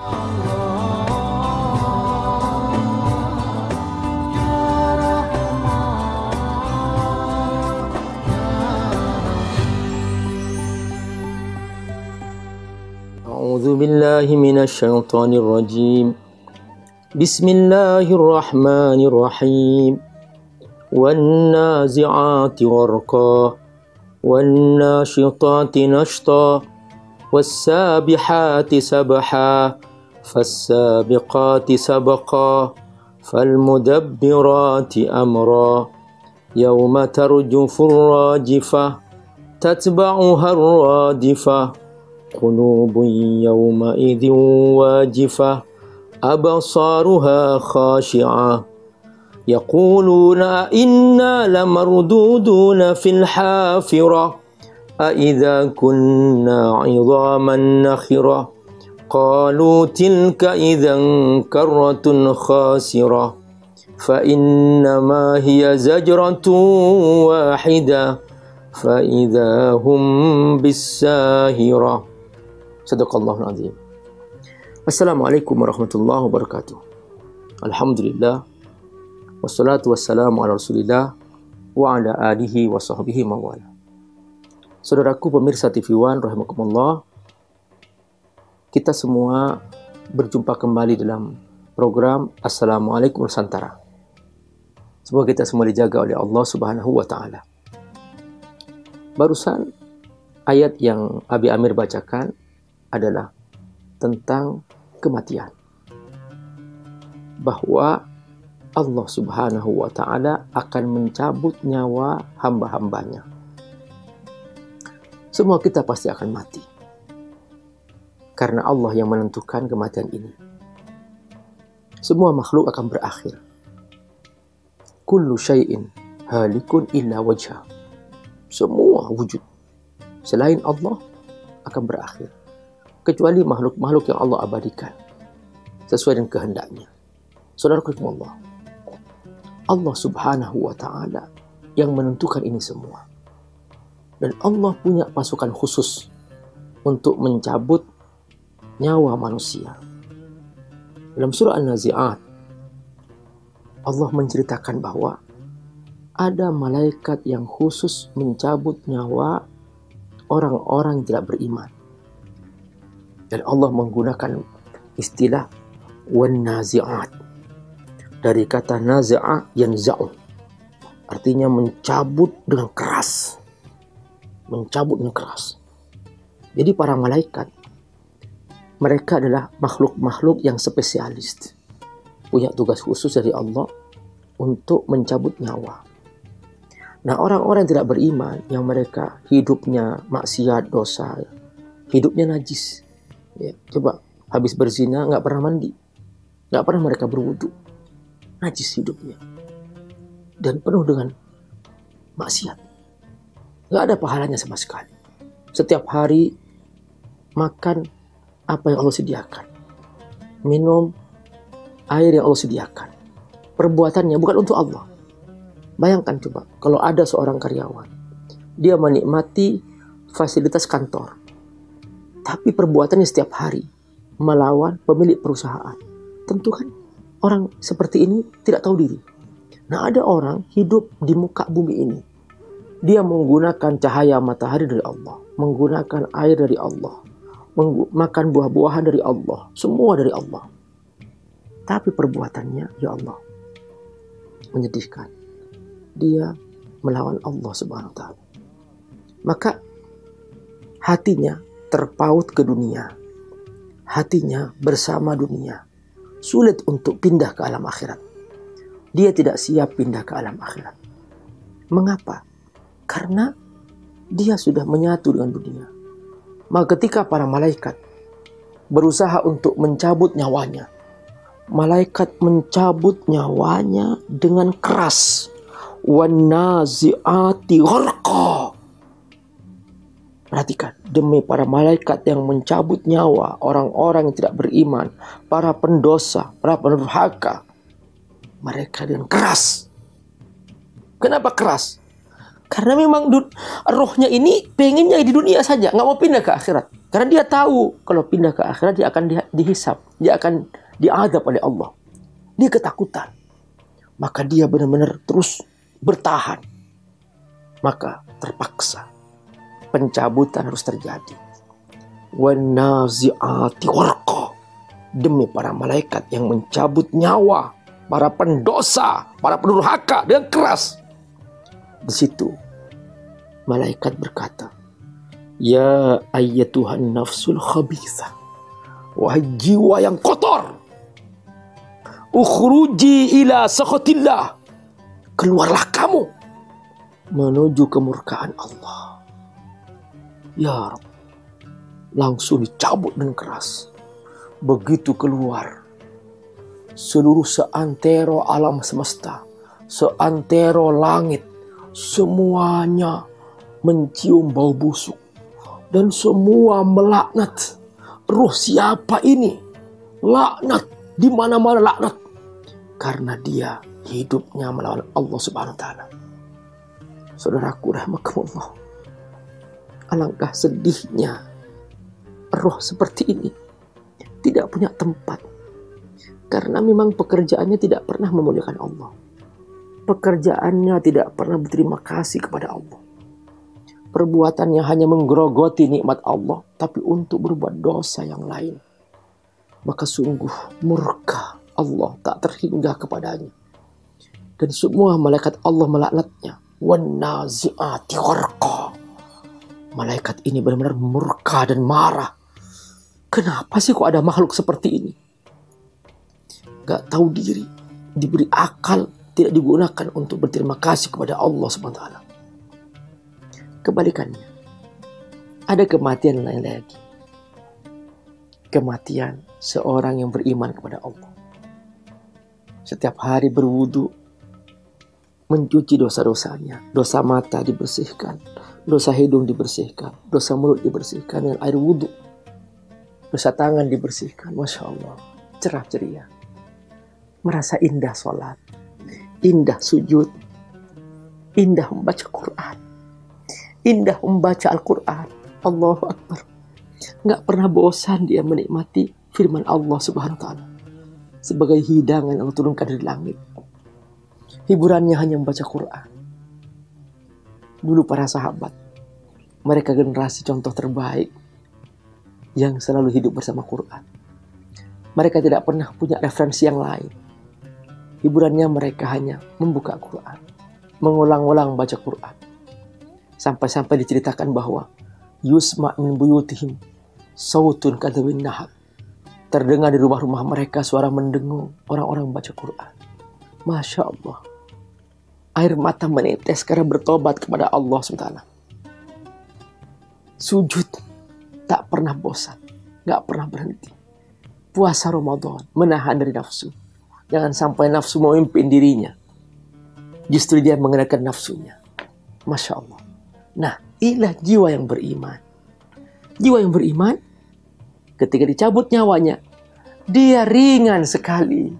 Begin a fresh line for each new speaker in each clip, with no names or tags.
A'udzu billahi minasyaitonir rajim. Bismillahirrahmanirrahim. Wan nazi'ati gharqa wan nashitati nashta was-sabihati sabha fas-sabiqati sabqa falmudabbirati amra yawma tarjufur rajifah tatba'uha ar-radifah qulubun yawma'idhin wajifah absaruha khashi'ah yaquluna inna lamarduduna fil hafirah أَإِذَا كُنَّا عِظَامًا نَخِرَةً قَالُوا تِلْكَ إِذًا كَرَّةٌ خَاسِرَةٌ فَإِنَّمَا هِيَ زَجْرَةٌ وَاحِدَةٌ فَإِذَا هُمْ بِالسَّاهِرَةِ. Sadaqallahul azim. Assalamualaikum warahmatullahi wabarakatuh. Alhamdulillah wassalatu wassalamu ala Rasulillah wa ala alihi wa sahbihi mawala. Saudaraku pemirsa TV One rahimakumullah, kita semua berjumpa kembali dalam program Assalamualaikum Nusantara. Semoga kita semua dijaga oleh Allah Subhanahu wa taala. Barusan ayat yang Abi Amir bacakan adalah tentang kematian. Bahwa Allah Subhanahu wa taala akan mencabut nyawa hamba-hambanya. Semua kita pasti akan mati. Karena Allah yang menentukan kematian ini. Semua makhluk akan berakhir. Kullu syai'in halikun illa wajha. Semua wujud selain Allah akan berakhir. Kecuali makhluk-makhluk yang Allah abadikan. Sesuai dengan kehendaknya. Saudarakullah, Allah Subhanahu wa ta'ala yang menentukan ini semua. Dan Allah punya pasukan khusus untuk mencabut nyawa manusia. Dalam surah An-Nazi'at, Allah menceritakan bahwa ada malaikat yang khusus mencabut nyawa orang-orang yang tidak beriman. Dan Allah menggunakan istilah wan-nazi'at. Dari kata nazi'ah yanza'u. Artinya mencabut dengan keras. Mencabut dengan keras. Jadi para malaikat, mereka adalah makhluk-makhluk yang spesialis. Punya tugas khusus dari Allah untuk mencabut nyawa. Nah, orang-orang yang tidak beriman, yang mereka hidupnya maksiat, dosa, hidupnya najis. Ya, coba, habis berzina, nggak pernah mandi. Nggak pernah mereka berwudu. Najis hidupnya. Dan penuh dengan maksiat. Gak ada pahalanya sama sekali. Setiap hari makan apa yang Allah sediakan. Minum air yang Allah sediakan. Perbuatannya bukan untuk Allah. Bayangkan coba, kalau ada seorang karyawan. Dia menikmati fasilitas kantor. Tapi perbuatannya setiap hari melawan pemilik perusahaan. Tentu kan orang seperti ini tidak tahu diri. Nah, ada orang hidup di muka bumi ini. Dia menggunakan cahaya matahari dari Allah, menggunakan air dari Allah, makan buah-buahan dari Allah, semua dari Allah. Tapi perbuatannya, ya Allah, menyedihkan. Dia melawan Allah Subhanahu wa ta'ala. Maka hatinya terpaut ke dunia. Hatinya bersama dunia. Sulit untuk pindah ke alam akhirat. Dia tidak siap pindah ke alam akhirat. Mengapa? Karena dia sudah menyatu dengan dunia. Maka ketika para malaikat berusaha untuk mencabut nyawanya, malaikat mencabut nyawanya dengan keras. Wan-nazi'ati gharqa. Perhatikan, demi para malaikat yang mencabut nyawa orang-orang yang tidak beriman, para pendosa, para pendurhaka, mereka dengan keras. Kenapa keras? Karena memang rohnya ini pengennya di dunia saja, nggak mau pindah ke akhirat. Karena dia tahu kalau pindah ke akhirat dia akan dihisab, dia akan diadab oleh Allah. Dia ketakutan. Maka dia benar-benar terus bertahan. Maka terpaksa pencabutan harus terjadi. Wan-nazi'ati gharqa. Demi para malaikat yang mencabut nyawa para pendosa, para pendurhaka dengan keras. Di situ malaikat berkata, "Ya ayyatuhan nafsul khabithah, wahai jiwa yang kotor, ukhruji ila sakhatillah, keluarlah kamu menuju kemurkaan Allah." Ya Rabb, langsung dicabut dengan keras. Begitu keluar, seluruh seantero alam semesta, seantero langit, semuanya mencium bau busuk. Dan semua melaknat. Ruh siapa ini? Laknat. Di mana-mana laknat. Karena dia hidupnya melawan Allah Subhanahu wa Ta'ala. Saudaraku rahimakumullah, alangkah sedihnya roh seperti ini tidak punya tempat. Karena memang pekerjaannya tidak pernah memuliakan Allah. Pekerjaannya tidak pernah berterima kasih kepada Allah. Perbuatannya hanya menggerogoti nikmat Allah, tapi untuk berbuat dosa yang lain. Maka sungguh murka Allah tak terhingga kepadanya. Dan semua malaikat Allah melaknatnya. Wan-nazi'ati gharqa. Malaikat ini benar-benar murka dan marah. Kenapa sih kok ada makhluk seperti ini? Gak tahu diri, diberi akal, tidak digunakan untuk berterima kasih kepada Allah SWT. Kebalikannya, ada kematian lain lagi. Kematian seorang yang beriman kepada Allah. Setiap hari berwudu, mencuci dosa-dosanya. Dosa mata dibersihkan, dosa hidung dibersihkan, dosa mulut dibersihkan dengan air wudu. Dosa tangan dibersihkan, Masya Allah, cerah ceria. Merasa indah sholat, indah sujud, indah membaca Quran, indah membaca Al-Quran. Allahu Akbar. Nggak pernah bosan dia menikmati firman Allah Subhanahu wa Ta'ala sebagai hidangan yang Allah turunkan dari langit. Hiburannya hanya membaca Quran. Dulu para sahabat, mereka generasi contoh terbaik yang selalu hidup bersama Quran. Mereka tidak pernah punya referensi yang lain. Hiburannya mereka hanya membuka Quran, mengulang-ulang baca Quran. Sampai-sampai diceritakan bahwa yusma' min buyutihim sautun kadawin nahar. Terdengar di rumah-rumah mereka suara mendengung orang-orang membaca Quran. Masya Allah. Air mata menetes karena bertobat kepada Allah SWT. Sujud tak pernah bosan, gak pernah berhenti. Puasa Ramadan, menahan dari nafsu. Jangan sampai nafsu memimpin dirinya. Justru dia mengendalikan nafsunya. Masya Allah. Nah, inilah jiwa yang beriman. Jiwa yang beriman, ketika dicabut nyawanya, dia ringan sekali.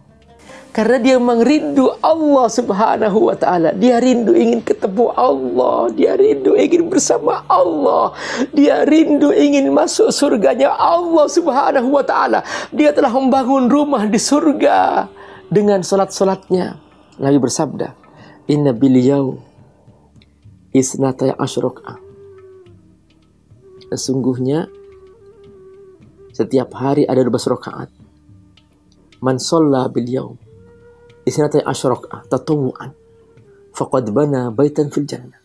Karena dia merindu Allah Subhanahu wa Ta'ala. Dia rindu ingin ketemu Allah. Dia rindu ingin bersama Allah. Dia rindu ingin masuk surganya Allah Subhanahu wa Ta'ala. Dia telah membangun rumah di surga dengan solat-solatnya. Nabi bersabda, "Inna bil yaum isnatay asyrakah." Sesungguhnya setiap hari ada 12 rakaat. Man shalla bil yaum isnatay asyrakah tatawu'an faqad bana baitan fil jannah.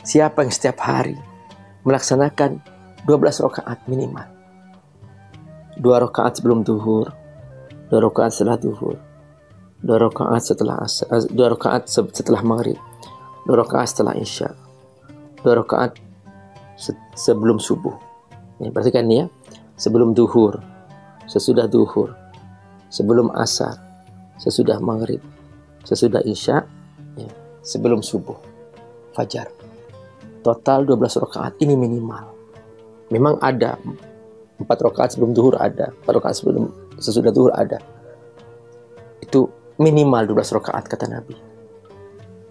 Siapa yang setiap hari melaksanakan 12 rakaat minimal. 2 rakaat sebelum zuhur, 2 rakaat setelah zuhur, 2 rakaat setelah asar, 2 rakaat setelah maghrib, 2 rakaat setelah isya, 2 rakaat sebelum subuh. Ini perhatikan nih ya. Sebelum zuhur, sesudah zuhur, sebelum asar, sesudah maghrib, sesudah isya, ya, sebelum subuh, fajar. Total 12 rakaat ini minimal. Memang ada 4 rakaat sebelum zuhur ada, 4 rakaat sesudah zuhur ada. Itu minimal 12 rakaat kata Nabi.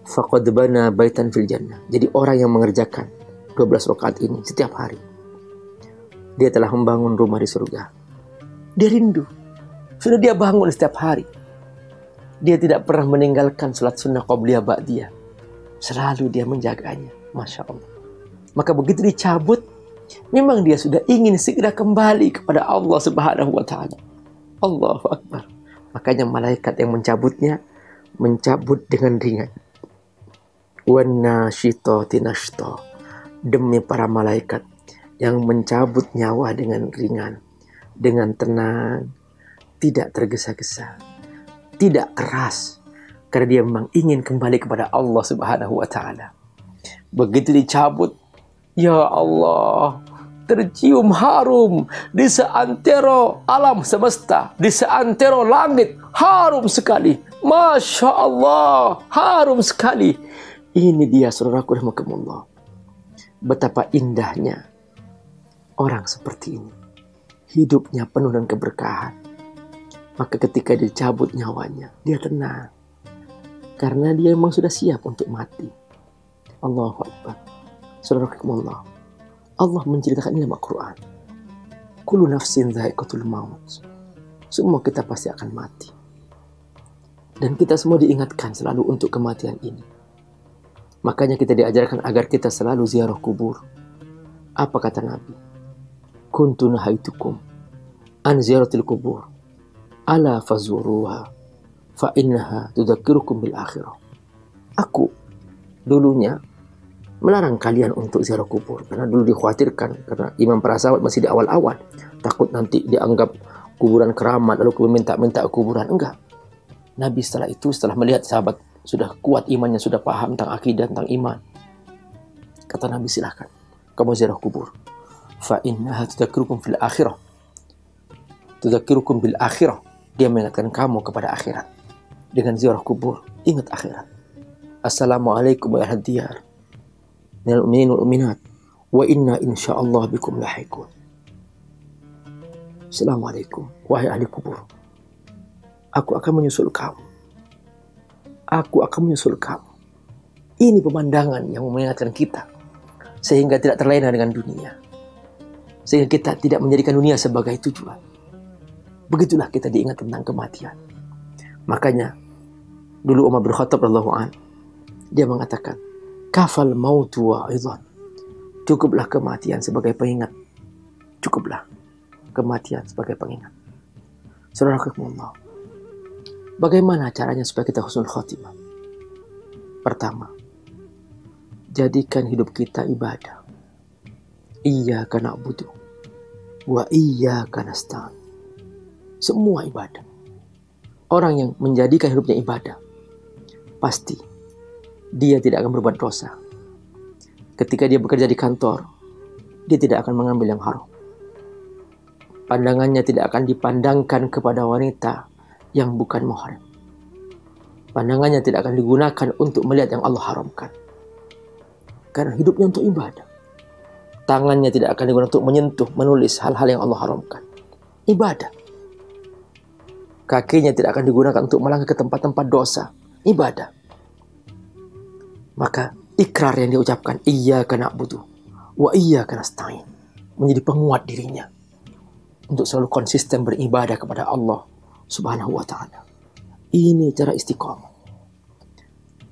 Faqad bana baitan fil jannah. Jadi orang yang mengerjakan 12 rakaat ini setiap hari, dia telah membangun rumah di surga. Dia rindu. Sudah dia bangun setiap hari. Dia tidak pernah meninggalkan salat sunnah qabliyah ba'diyah. Selalu dia menjaganya. Masya Allah. Maka begitu dicabut, memang dia sudah ingin segera kembali kepada Allah Subhanahu wa ta'ala. Allahu Akbar. Makanya malaikat yang mencabutnya, mencabut dengan ringan. Wannashitati nashta. Demi para malaikat yang mencabut nyawa dengan ringan, dengan tenang, tidak tergesa-gesa, tidak keras, karena dia memang ingin kembali kepada Allah Subhanahu wa ta'ala. Begitu dicabut, ya Allah, tercium harum di seantero alam semesta, di seantero langit, harum sekali. Masya Allah, harum sekali. Ini dia saudaraku rahimakumullah. Betapa indahnya orang seperti ini. Hidupnya penuh dengan keberkahan. Maka ketika dicabut nyawanya, dia tenang. Karena dia memang sudah siap untuk mati. Allahu Akbar. Saudarakumullah. Allah menceritakan ini dalam Al-Quran. Kullu nafsin dha'iqatul maut. Semua kita pasti akan mati. Dan kita semua diingatkan selalu untuk kematian ini. Makanya kita diajarkan agar kita selalu ziarah kubur. Apa kata Nabi? Kuntu nahaitukum an ziyaratil kubur. Ala fazuruha fa innaha tudzakirukum bil akhirah. Aku dulunya melarang kalian untuk ziarah kubur karena dulu dikhawatirkan, karena iman para sahabat masih di awal-awal, takut nanti dianggap kuburan keramat lalu minta-minta kuburan. Enggak. Nabi setelah itu, setelah melihat sahabat sudah kuat imannya, sudah paham tentang akidah, tentang iman, kata Nabi, silahkan kamu ziarah kubur. Fa innaha tudzakirukum fil akhirah. Tudzakirukum bil akhirah. Dia mengingatkan kamu kepada akhirat. Dengan ziarah kubur, ingat akhirat. Assalamualaikum ya ahli diyar minal mu'minin wal mu'minat wa inna insyaallah bikum lahiqun. Assalamualaikum wahai ahli kubur. Aku akan menyusul kamu. Aku akan menyusul kamu. Ini pemandangan yang mengingatkan kita sehingga tidak terlena dengan dunia. Sehingga kita tidak menjadikan dunia sebagai tujuan. Begitulah kita diingat tentang kematian. Makanya dulu Umar bin Khattab radhiyallahu anhu, dia mengatakan, kafal mautu wa'idhan. Cukuplah kematian sebagai pengingat. Cukuplah kematian sebagai pengingat. Saudarakumullah, bagaimana caranya supaya kita husnul khotimah? Pertama, jadikan hidup kita ibadah. Iyyaka na'budu wa iyyaka nasta'in. Semua ibadah. Orang yang menjadikan hidupnya ibadah, pasti dia tidak akan berbuat dosa. Ketika dia bekerja di kantor, dia tidak akan mengambil yang haram. Pandangannya tidak akan dipandangkan kepada wanita yang bukan mahram. Pandangannya tidak akan digunakan untuk melihat yang Allah haramkan. Karena hidupnya untuk ibadah. Tangannya tidak akan digunakan untuk menyentuh, menulis hal-hal yang Allah haramkan. Ibadah. Kakinya tidak akan digunakan untuk melangkah ke tempat-tempat dosa. Ibadah. Maka ikrar yang diucapkan, iyyaka na'budu wa iyyaka nasta'in, menjadi penguat dirinya untuk selalu konsisten beribadah kepada Allah Subhanahu wa ta'ala. Ini cara istiqamah.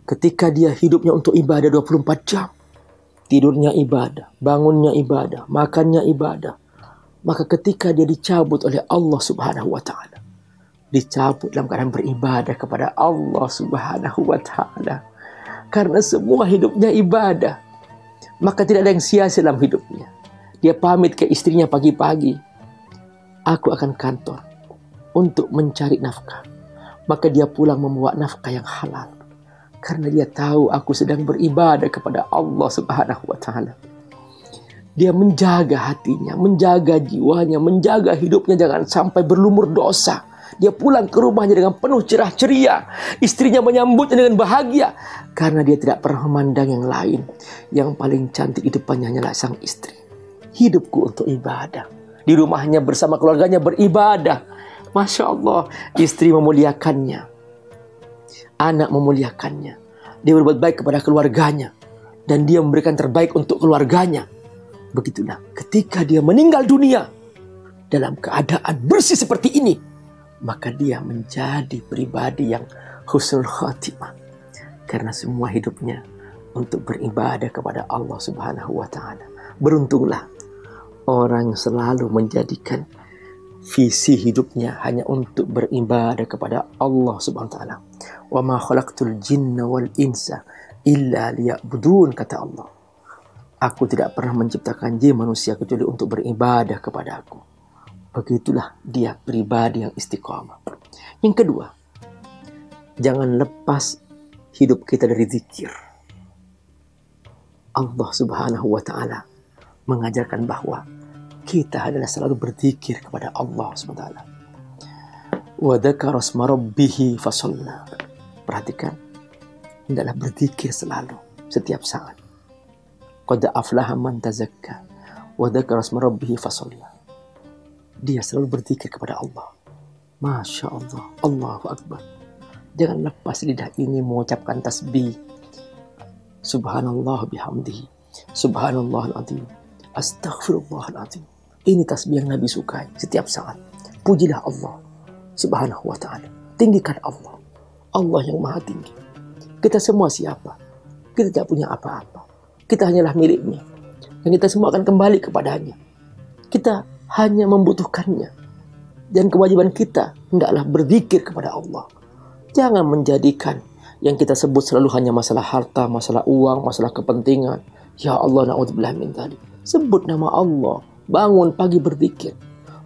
Ketika dia hidupnya untuk ibadah 24 jam, tidurnya ibadah, bangunnya ibadah, makannya ibadah, maka ketika dia dicabut oleh Allah Subhanahu wa ta'ala, dicabut dalam keadaan beribadah kepada Allah Subhanahu wa ta'ala. Karena semua hidupnya ibadah, maka tidak ada yang sia-sia dalam hidupnya. Dia pamit ke istrinya pagi-pagi, aku akan kantor untuk mencari nafkah. Maka dia pulang membawa nafkah yang halal. Karena dia tahu aku sedang beribadah kepada Allah Subhanahu wa ta'ala. Dia menjaga hatinya, menjaga jiwanya, menjaga hidupnya jangan sampai berlumur dosa. Dia pulang ke rumahnya dengan penuh cerah ceria. Istrinya menyambutnya dengan bahagia. Karena dia tidak pernah memandang yang lain. Yang paling cantik di depannya hanyalah sang istri. Hidupku untuk ibadah. Di rumahnya bersama keluarganya beribadah. Masya Allah, istri memuliakannya. Anak memuliakannya. Dia berbuat baik kepada keluarganya. Dan dia memberikan terbaik untuk keluarganya. Begitulah ketika dia meninggal dunia dalam keadaan bersih seperti ini, maka dia menjadi pribadi yang husnul khatimah. Karena semua hidupnya untuk beribadah kepada Allah Subhanahu wa ta'ala. Beruntunglah orang yang selalu menjadikan visi hidupnya hanya untuk beribadah kepada Allah Subhanahu wa ta'ala. Wa ma khalaqtul jinna wal insa illa liya'budun, kata Allah. Aku tidak pernah menciptakan jin manusia kecuali untuk beribadah kepada aku. Begitulah dia pribadi yang istiqamah. Yang kedua, jangan lepas hidup kita dari zikir. Allah Subhanahu wa ta'ala mengajarkan bahwa kita adalah selalu berzikir kepada Allah Subhanahu wa ta'ala. Wa dzakara asma rabbih fasalla. Perhatikan, hendaklah berzikir selalu, setiap saat. Qad aflaha man tazakka wa dzakara asma rabbih fasalla. Dia selalu berzikir kepada Allah. Masya Allah, Allahu Akbar. Jangan lepas lidah ini mengucapkan tasbih. Subhanallah bihamdihi. Subhanallahal azim. Astaghfirullahal azim. Ini tasbih yang Nabi sukai setiap saat. Pujilah Allah Subhanahu wa ta'ala. Tinggikan Allah. Allah yang maha tinggi. Kita semua siapa? Kita tidak punya apa-apa. Kita hanyalah miliknya. Dan kita semua akan kembali kepadanya. Kita hanya membutuhkannya. Dan kewajiban kita hendaklah berzikir kepada Allah. Jangan menjadikan yang kita sebut selalu hanya masalah harta, masalah uang, masalah kepentingan. Ya Allah, na'udzubillah min dzalik. Sebut nama Allah. Bangun pagi berzikir.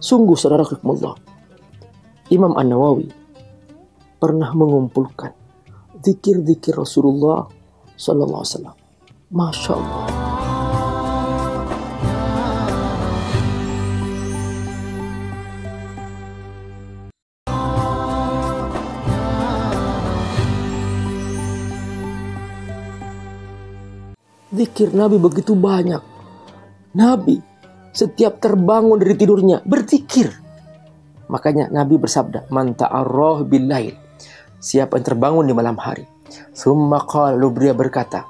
Sungguh saudara rahimakumullah, Imam An-Nawawi pernah mengumpulkan zikir-zikir Rasulullah sallallahu alaihi wasallam. Masya Allah. Zikir Nabi begitu banyak. Nabi setiap terbangun dari tidurnya berzikir. Makanya Nabi bersabda, man ta'arrah bil-lail. Siapa yang terbangun di malam hari. Tsumma qala, lalu beliau berkata,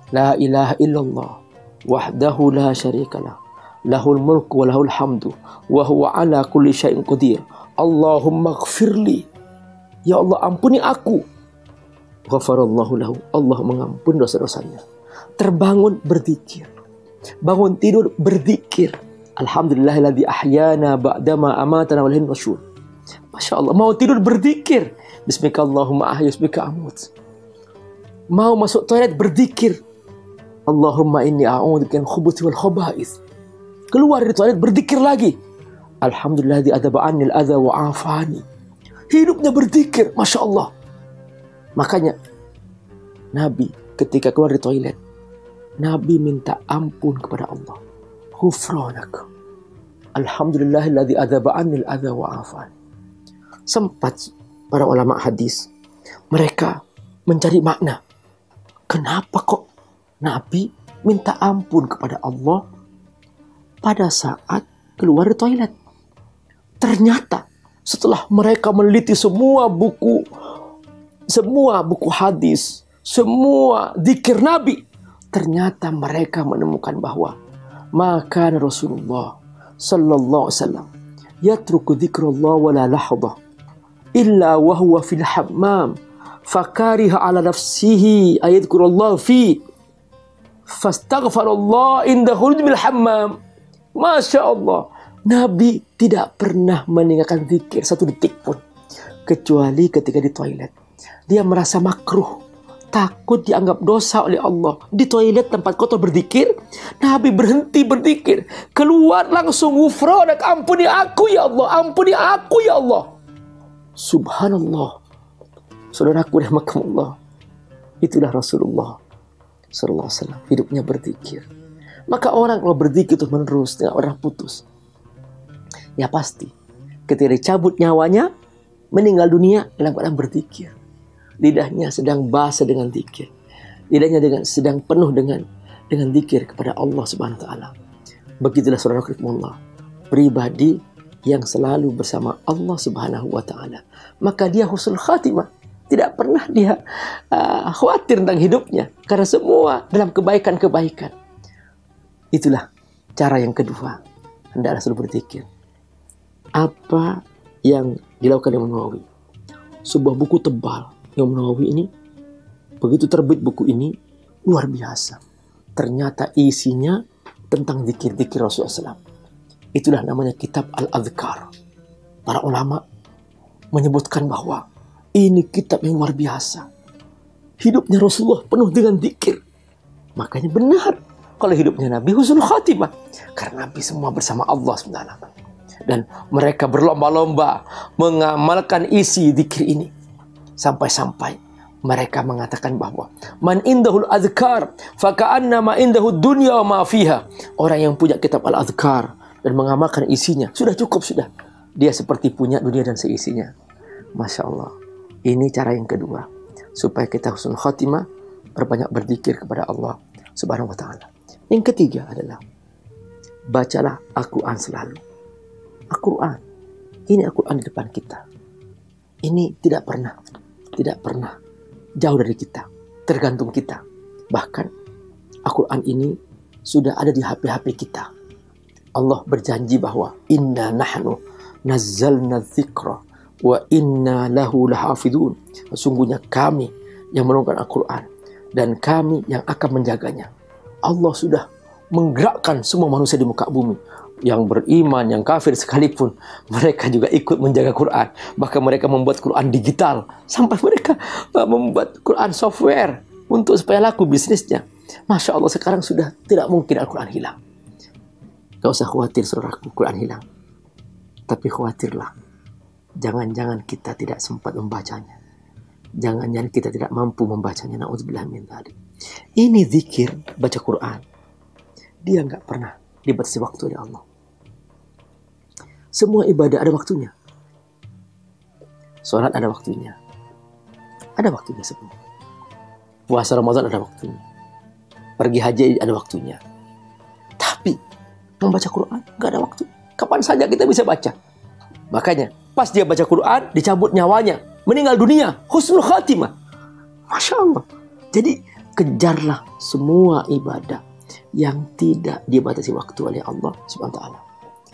la ilaha illallah wahdahu la syarikalah. Lahul mulku wa lahul hamdu wa huwa ala kulli syai'in qadir. Allahumma ighfirli. Ya Allah, ampuni aku. Ghafarallahu lahu. Allah mengampuni dosa-dosanya. Terbangun berzikir. Bangun tidur berzikir. Alhamdulillahilladzi ahyana ba'dama amatana wa ilaihin nusyur. Masya Allah. Mau tidur berzikir. Bismika Allahumma ahya bismika amut. Mau masuk toilet berzikir. Allahumma inni a'udzubika min khubuthi wal khaba'ith. Keluar dari toilet berzikir lagi. Alhamdulillahilladzi adhaba 'anni al-adza wa 'afani. Hidupnya berzikir. Masya Allah. Makanya Nabi ketika keluar dari toilet, Nabi minta ampun kepada Allah. Ghufranak. Alhamdulillahilladzi adzaba 'anil adza wa 'afan. Sempat para ulama hadis mereka mencari makna. Kenapa kok Nabi minta ampun kepada Allah pada saat keluar dari toilet? Ternyata setelah mereka meneliti semua buku hadis, semua zikir Nabi, ternyata mereka menemukan bahwa maka Rasulullah sallallahu alaihi wasallam yatruku dzikrullah wala lahadha illa wa huwa fil hammam fakariha ala nafsihi ayadhkurullah fi fastaghfarallah inda khuruj minal hammam. Masya Allah, Nabi tidak pernah meninggalkan zikir satu detik pun kecuali ketika di toilet. Dia merasa makruh, takut dianggap dosa oleh Allah. Di toilet tempat kotor berzikir, Nabi berhenti berzikir. Keluar langsung, ghufranak, ampuni aku ya Allah, ampuni aku ya Allah. Subhanallah. Saudaraku rahimakumullah. Itulah Rasulullah sallallahu alaihi wasallam, hidupnya berzikir. Maka orang kalau berzikir terus menerus, tidak orang putus, ya pasti ketika dicabut nyawanya, meninggal dunia dalam keadaan berzikir. Lidahnya sedang basah dengan zikir. Lidahnya sedang penuh dengan zikir kepada Allah Subhanahu wa taala. Begitulah saudara Allah, pribadi yang selalu bersama Allah Subhanahu wa taala. Maka dia husnul khatimah. Tidak pernah dia khawatir tentang hidupnya karena semua dalam kebaikan-kebaikan. Itulah cara yang kedua. Hendaklah selalu berzikir. Apa yang dilakukan Imam Nawawi? Sebuah buku tebal Imam Nawawi ini, begitu terbit buku ini, luar biasa. Ternyata isinya tentang zikir-zikir Rasulullah SAW. Itulah namanya kitab Al-Adhkar. Para ulama menyebutkan bahwa ini kitab yang luar biasa. Hidupnya Rasulullah penuh dengan zikir. Makanya benar kalau hidupnya Nabi husnul khatimah. Karena Nabi semua bersama Allah SWT. Dan mereka berlomba-lomba mengamalkan isi zikir ini. Sampai-sampai mereka mengatakan bahwa man indahul adhkar faka'anna ma indahud dunya wa ma fiha. Orang yang punya kitab Al-Adhkar dan mengamalkan isinya, sudah cukup sudah. Dia seperti punya dunia dan seisinya. Masya Allah. Ini cara yang kedua. Supaya kita husnul khatimah, berbanyak berzikir kepada Allah Subhanahu wa ta'ala. Yang ketiga adalah bacalah Al-Quran selalu. Al-Quran. Ini Al-Quran di depan kita. Ini tidak pernah jauh dari kita. Tergantung kita. Bahkan Al-Quran ini sudah ada di HP-HP kita. Allah berjanji bahwa inna nahnu nazzalna dzikra wa inna lahu lahafidun. Sesungguhnya kami yang menurunkan Al-Quran dan kami yang akan menjaganya. Allah sudah menggerakkan semua manusia di muka bumi. Yang beriman, yang kafir sekalipun, mereka juga ikut menjaga Quran. Bahkan mereka membuat Quran digital. Sampai mereka membuat Quran software untuk supaya laku bisnisnya. Masya Allah, sekarang sudah tidak mungkin Al-Quran hilang. Gak usah khawatir saudaraku, Quran hilang. Tapi khawatirlah, jangan-jangan kita tidak sempat membacanya. Jangan-jangan kita tidak mampu membacanya. Na'udzubillah min dzalik. Ini zikir, baca Quran. Dia nggak pernah dibatasi waktu oleh Allah. Semua ibadah ada waktunya. Sholat ada waktunya. Ada waktunya semua. Puasa Ramadan ada waktunya. Pergi haji ada waktunya. Tapi membaca Quran nggak ada waktu. Kapan saja kita bisa baca. Makanya pas dia baca Quran dicabut nyawanya, meninggal dunia, husnul khatimah. Masya Allah. Jadi kejarlah semua ibadah yang tidak dibatasi waktu oleh Allah Subhanahu wa taala.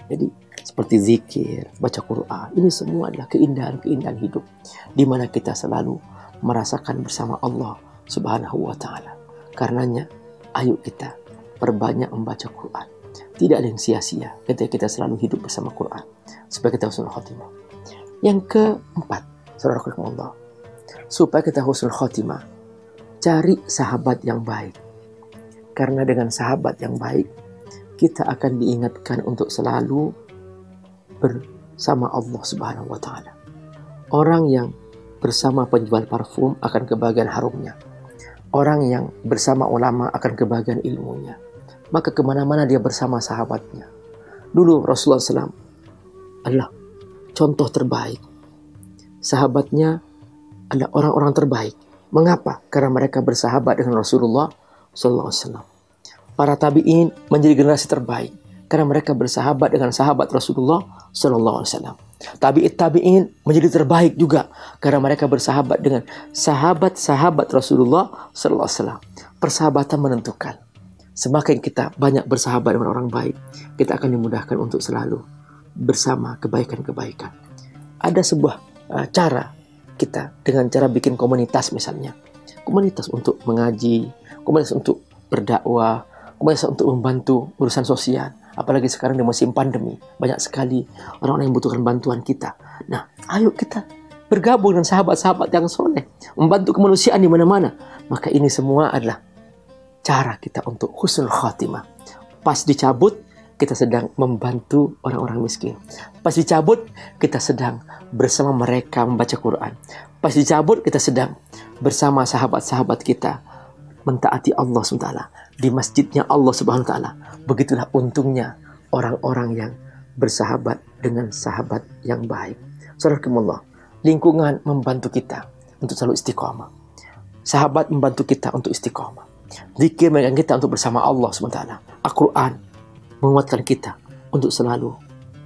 Jadi seperti zikir, baca Quran, ini semua adalah keindahan-keindahan hidup di mana kita selalu merasakan bersama Allah Subhanahu wa taala. Karenanya ayo kita perbanyak membaca Quran. Tidak ada yang sia-sia ketika kita selalu hidup bersama Quran supaya kita husnul khatimah. Yang keempat, saudara Allah, supaya kita husnul khatimah, cari sahabat yang baik. Karena dengan sahabat yang baik, kita akan diingatkan untuk selalu bersama Allah Subhanahu wa taala. Orang yang bersama penjual parfum akan kebahagiaan harumnya. Orang yang bersama ulama akan kebahagiaan ilmunya. Maka kemana-mana dia bersama sahabatnya. Dulu Rasulullah SAW adalah contoh terbaik. Sahabatnya adalah orang-orang terbaik. Mengapa? Karena mereka bersahabat dengan Rasulullah SAW. Para tabi'in menjadi generasi terbaik karena mereka bersahabat dengan sahabat Rasulullah SAW. Tabi'in menjadi terbaik juga karena mereka bersahabat dengan sahabat-sahabat Rasulullah SAW. Persahabatan menentukan. Semakin kita banyak bersahabat dengan orang baik, kita akan dimudahkan untuk selalu bersama kebaikan-kebaikan. Ada sebuah cara kita dengan cara bikin komunitas misalnya. Komunitas untuk mengaji, komunitas untuk berdakwah, komunitas untuk membantu urusan sosial. Apalagi sekarang di musim pandemi, banyak sekali orang-orang yang membutuhkan bantuan kita. Nah, ayo kita bergabung dengan sahabat-sahabat yang soleh, membantu kemanusiaan di mana-mana. Maka ini semua adalah cara kita untuk husnul khatimah. Pas dicabut, kita sedang membantu orang-orang miskin. Pas dicabut, kita sedang bersama mereka membaca Quran. Pas dicabut, kita sedang bersama sahabat-sahabat kita mentaati Allah SWT di masjidnya Allah Subhanahu wa taala. Begitulah untungnya orang-orang yang bersahabat dengan sahabat yang baik. Saudarakumullah, Lingkungan membantu kita untuk selalu istiqomah. Sahabat membantu kita untuk istiqomah. Zikir mengingatkan kita untuk bersama Allah SWT. Al-Quran menguatkan kita untuk selalu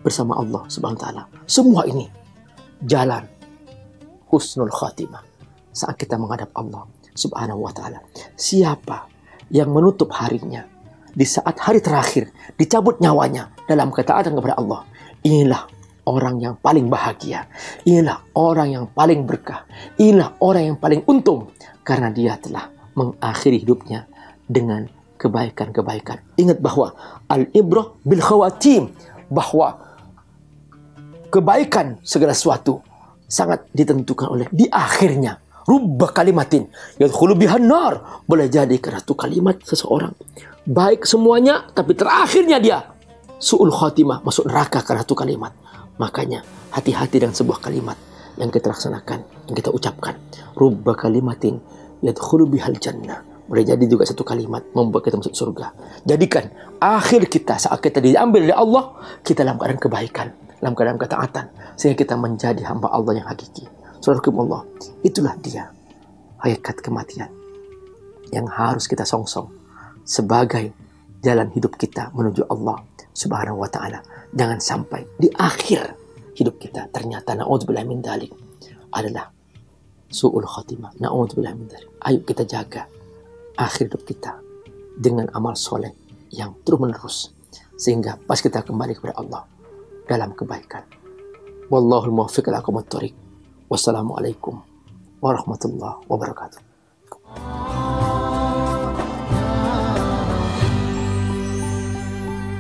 bersama Allah SWT. Semua ini jalan husnul khatimah saat kita menghadap Allah Subhanahu wa ta'ala. Siapa yang menutup harinya di saat hari terakhir dicabut nyawanya dalam ketaatan kepada Allah, inilah orang yang paling bahagia, inilah orang yang paling berkah, inilah orang yang paling untung, karena dia telah mengakhiri hidupnya dengan kebaikan-kebaikan. Ingat bahwa al-ibrah bil khawatim, bahwa kebaikan segala sesuatu sangat ditentukan oleh di akhirnya. Rubba kalimatin yadkhulu bihan nar, boleh jadi karena itu kalimat seseorang baik semuanya, tapi terakhirnya dia su'ul khatimah, masuk neraka karena itu kalimat. Makanya hati-hati dengan sebuah kalimat yang kita laksanakan, yang kita ucapkan. Rubba kalimatin yadkhulu bihal jannah, boleh jadi juga satu kalimat membuat kita masuk surga. Jadikan akhir kita saat kita diambil oleh Allah, kita dalam keadaan kebaikan, dalam keadaan ketaatan, sehingga kita menjadi hamba Allah yang hakiki. Saudara-Allah, itulah dia hakikat kematian yang harus kita songsong sebagai jalan hidup kita menuju Allah Subhanahu wa ta'ala. Jangan sampai di akhir hidup kita ternyata na'udzubillah min dzalik adalah su'ul khatimah. Na'udzubillah min dzalik. Ayo kita jaga akhir hidup kita dengan amal soleh yang terus menerus, sehingga pas kita kembali kepada Allah dalam kebaikan. Wallahul muwaffiq ila aqwamit thoriq. Wassalamualaikum warahmatullahi wabarakatuh.